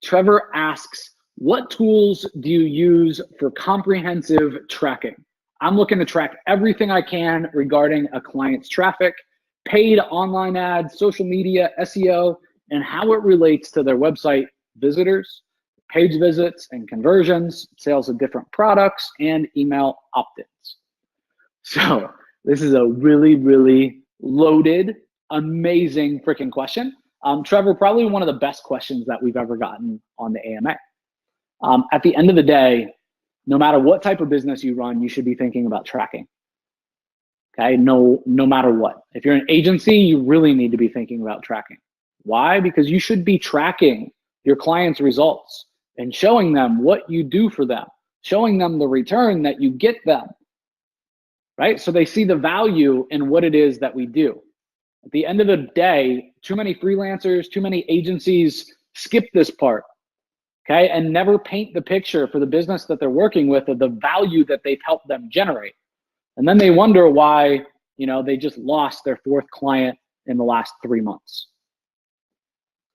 Trevor asks, what tools do you use for comprehensive tracking? I'm looking to track everything I can regarding a client's traffic, paid online ads, social media, SEO, and how it relates to their website visitors, page visits and conversions, sales of different products, and email opt-ins. So this is a really, really loaded, amazing freaking question. Trevor, probably one of the best questions that we've ever gotten on the AMA. At the end of the day, no matter what type of business you run, you should be thinking about tracking. Okay, no matter what. If you're an agency, you really need to be thinking about tracking. Why? Because you should be tracking your clients' results and showing them what you do for them, showing them the return that you get them, right? So they see the value in what it is that we do. At the end of the day, too many freelancers, too many agencies skip this part, okay, and never paint the picture for the business that they're working with of the value that they've helped them generate. And then they wonder why, they just lost their 4th client in the last 3 months.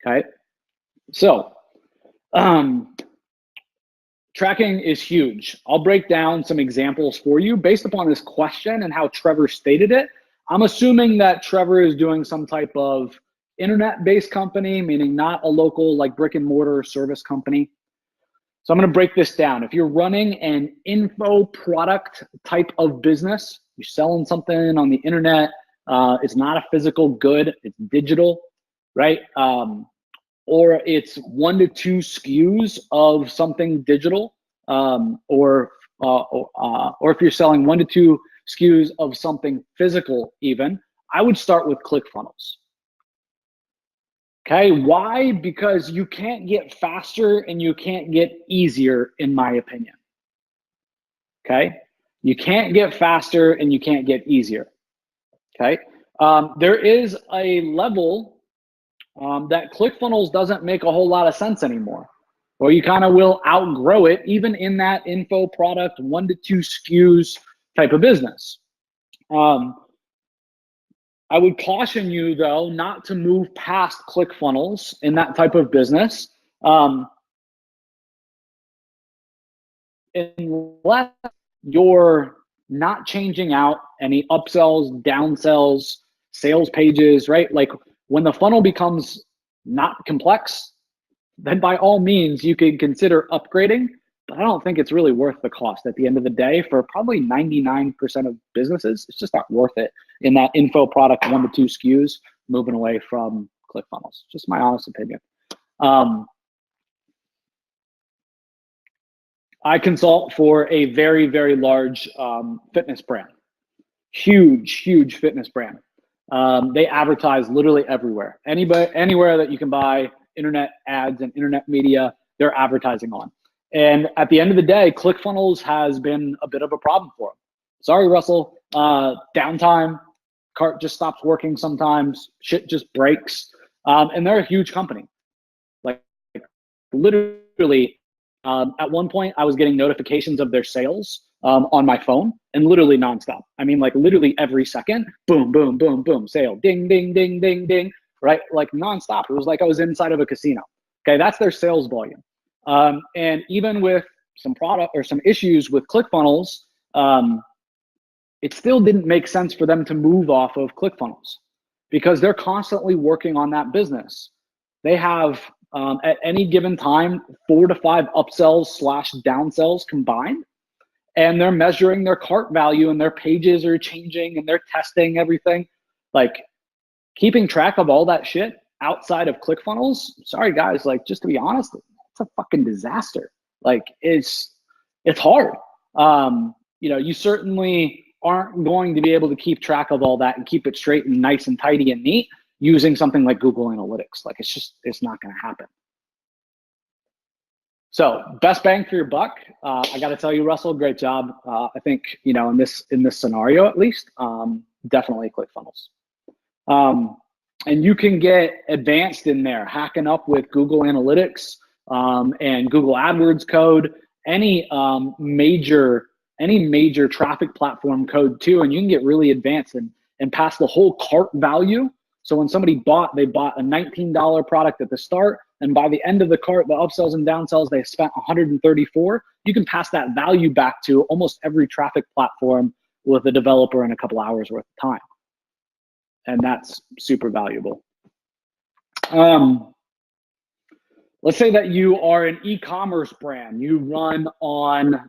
Okay, so tracking is huge. I'll break down some examples for you based upon this question and how Trevor stated it. I'm assuming that Trevor is doing some type of internet-based company, meaning not a local like brick and mortar service company. So I'm going to break this down. If you're running an info product type of business, you're selling something on the internet, it's not a physical good, it's digital, right? Or it's 1 to 2 SKUs of something digital, or if you're selling 1 to 2 SKUs of something physical even, I would start with ClickFunnels. Okay, why? Because you can't get faster and you can't get easier, in my opinion. Okay, you can't get faster and you can't get easier. Okay, there is a level that ClickFunnels doesn't make a whole lot of sense anymore, or you kind of will outgrow it even in that info product 1 to 2 SKUs type of business. I would caution you though not to move past ClickFunnels in that type of business unless you're not changing out any upsells, downsells, sales pages, right? Like when the funnel becomes not complex, then by all means you can consider upgrading, but I don't think it's really worth the cost at the end of the day. For probably 99% of businesses, it's just not worth it in that info product 1 to 2 SKUs, moving away from ClickFunnels. Just my honest opinion. I consult for a very, very large fitness brand, huge fitness brand. They advertise literally everywhere. Anywhere that you can buy internet ads and internet media, they're advertising on. And at the end of the day, ClickFunnels has been a bit of a problem for them. Sorry, Russell, downtime, cart just stops working sometimes, shit just breaks. And they're a huge company. Like literally, at one point I was getting notifications of their sales on my phone, and literally nonstop. I mean, like literally every second, boom, boom, boom, boom, sale, ding, ding, ding, ding, ding, right? Like nonstop. It was like I was inside of a casino. Okay, that's their sales volume. And even with some product or some issues with ClickFunnels, it still didn't make sense for them to move off of ClickFunnels because they're constantly working on that business. They have at any given time 4 to 5 upsells / downsells combined, and they're measuring their cart value and their pages are changing and they're testing everything. Like keeping track of all that shit outside of ClickFunnels, sorry guys, like just to be honest, it's a fucking disaster. Like it's hard. You certainly aren't going to be able to keep track of all that and keep it straight and nice and tidy and neat using something like Google Analytics. Like it's not going to happen. So best bang for your buck. I got to tell you, Russell, great job. I think, in this scenario, at least, definitely ClickFunnels. And you can get advanced in there, hacking up with Google Analytics and Google AdWords code, any major traffic platform code too, and you can get really advanced and pass the whole cart value. So when somebody they bought a $19 product at the start, and by the end of the cart, the upsells and downsells, they spent 134, you can pass that value back to almost every traffic platform with a developer in a couple hours worth of time. And that's super valuable. Let's say that you are an e-commerce brand. You run on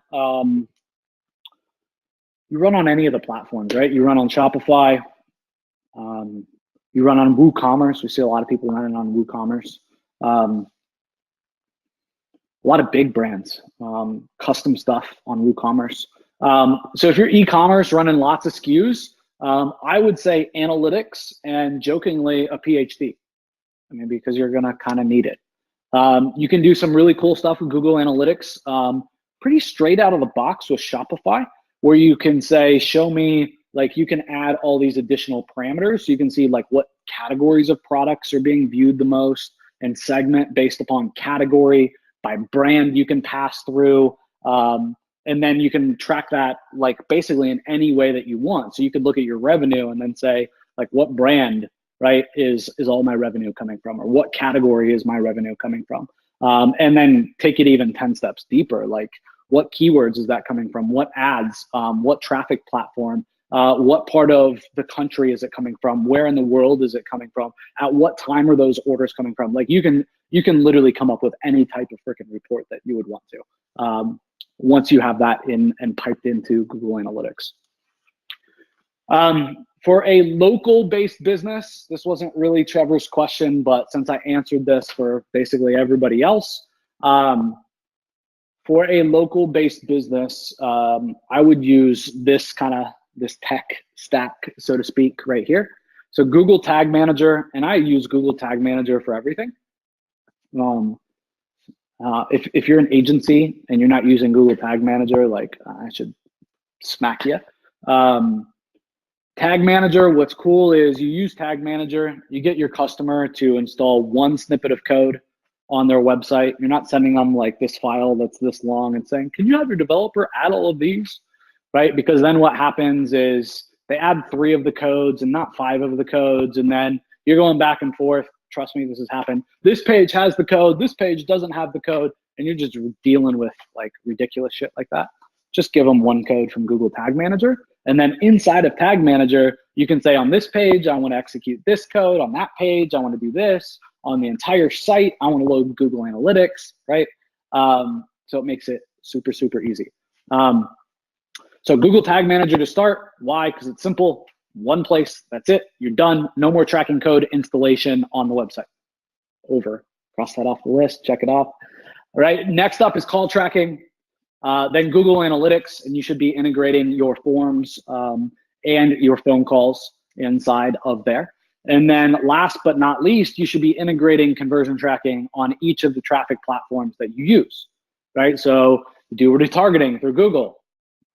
any of the platforms, right? You run on Shopify. You run on WooCommerce. We see a lot of people running on WooCommerce. A lot of big brands, custom stuff on WooCommerce. So if you're e-commerce running lots of SKUs, I would say analytics and jokingly a PhD. I mean, because you're gonna kind of need it. You can do some really cool stuff with Google Analytics, pretty straight out of the box with Shopify, where you can say, show me, like you can add all these additional parameters. So you can see like what categories of products are being viewed the most and segment based upon category. By brand you can pass through, and then you can track that like basically in any way that you want. So you could look at your revenue and then say like what brand, right, is all my revenue coming from, or what category is my revenue coming from, and then take it even 10 steps deeper, like what keywords is that coming from, what ads, what traffic platform, what part of the country is it coming from, where in the world is it coming from, at what time are those orders coming from. Like you can literally come up with any type of freaking report that you would want to, once you have that in and piped into Google Analytics. For a local-based business, this wasn't really Trevor's question, but since I answered this for basically everybody else, for a local-based business, I would use this tech stack, so to speak, right here. So Google Tag Manager, and I use Google Tag Manager for everything. If you're an agency and you're not using Google Tag Manager, like I should smack you. Tag Manager, what's cool is you use Tag Manager, you get your customer to install one snippet of code on their website. You're not sending them like this file that's this long and saying, can you have your developer add all of these, right? Because then what happens is they add 3 of the codes and not 5 of the codes, and then you're going back and forth. Trust me, this has happened. This page has the code, this page doesn't have the code, and you're just dealing with like ridiculous shit like that. Just give them one code from Google Tag Manager. And then inside of Tag Manager, you can say on this page, I want to execute this code. On that page, I want to do this. On the entire site, I want to load Google Analytics, right? So it makes it super, super easy. So Google Tag Manager to start. Why? Because it's simple. One place, that's it. You're done. No more tracking code installation on the website. Over. Cross that off the list. Check it off. All right. Next up is call tracking. Then Google Analytics, and you should be integrating your forms and your phone calls inside of there. And then last but not least, you should be integrating conversion tracking on each of the traffic platforms that you use, right? So do retargeting through Google.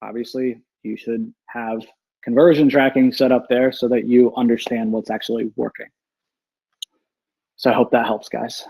Obviously, you should have conversion tracking set up there so that you understand what's actually working. So I hope that helps, guys.